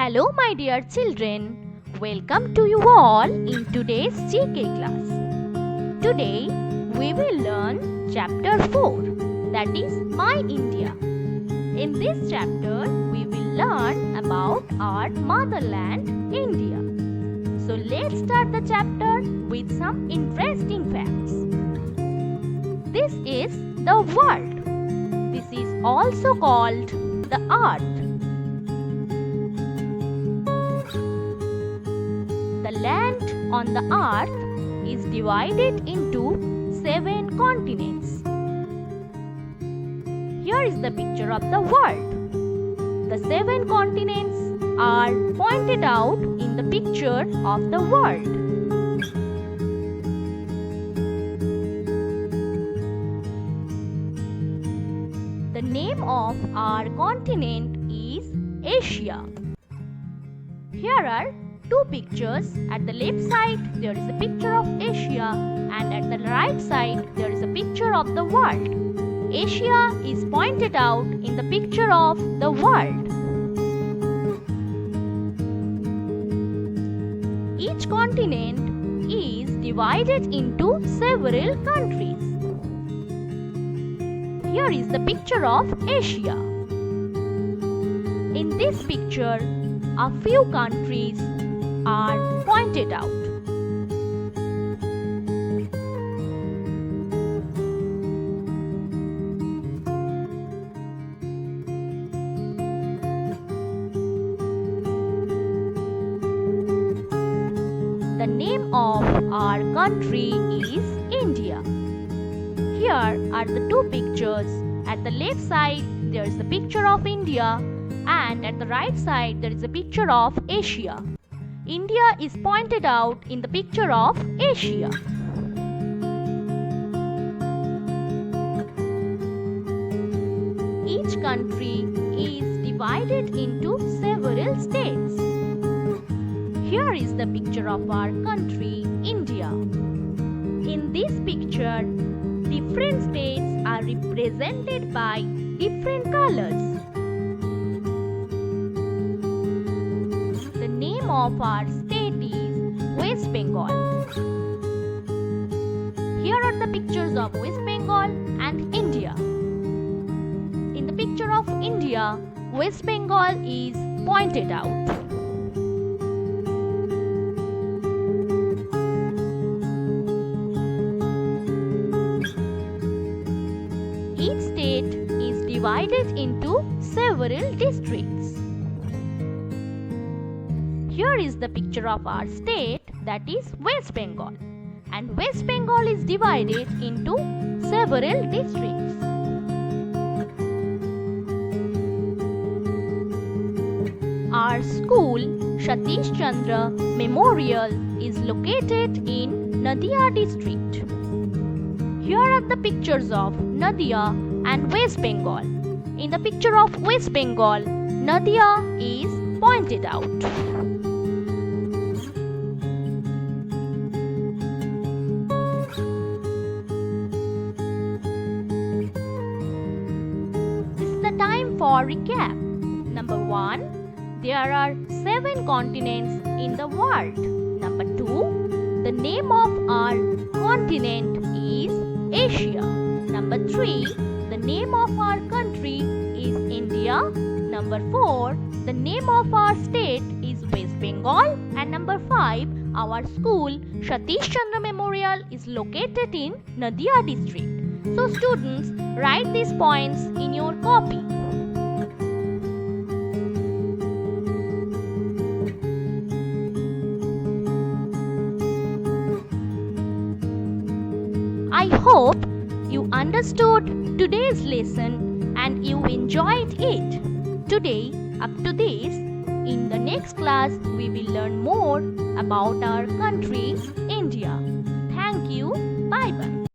Hello my dear children, welcome to you all in today's GK class. Today we will learn chapter 4, that is My India. In this chapter we will learn about our motherland India. So let's start the chapter with some interesting facts. This is the world. This is also called the earth. The land on the earth is divided into 7 continents. Here is the picture of the world. The 7 continents are pointed out in the picture of the world. The name of our continent is Asia. Here are 2 pictures. At the left side there is a picture of Asia and at the right side there is a picture of the world. Asia is pointed out in the picture of the world. Each continent is divided into several countries. Here is the picture of Asia. In this picture, a few countries are pointed out. The name of our country is India. Here are the 2 pictures. At the left side there is the picture of India and at the right side there is a picture of Asia. India is pointed out in the picture of Asia. Each country is divided into several states. Here is the picture of our country, India. In this picture, different states are represented by different colors. The name of our state is West Bengal. Here are the pictures of West Bengal and India. In the picture of India, West Bengal is pointed out. Each state is divided into several districts. Here is the picture of our state, that is West Bengal. And West Bengal is divided into several districts. Our school, Satish Chandra Memorial, is located in Nadia district. Here are the pictures of Nadia and West Bengal. In the picture of West Bengal, Nadia is pointed out. This is the time for recap. Number 1, there are 7 continents in the world. Number 2, the name of our continent is Asia. Number 3, the name of our country is India. Number 4, the name of our state is West Bengal. And number 5, our school Satish Chandra Memorial is located in Nadia district. So students, write these points in your copy. I hope you understood today's lesson and you enjoyed it. Today, up to this, in the next class we will learn more about our country, India. Thank you. Bye-bye.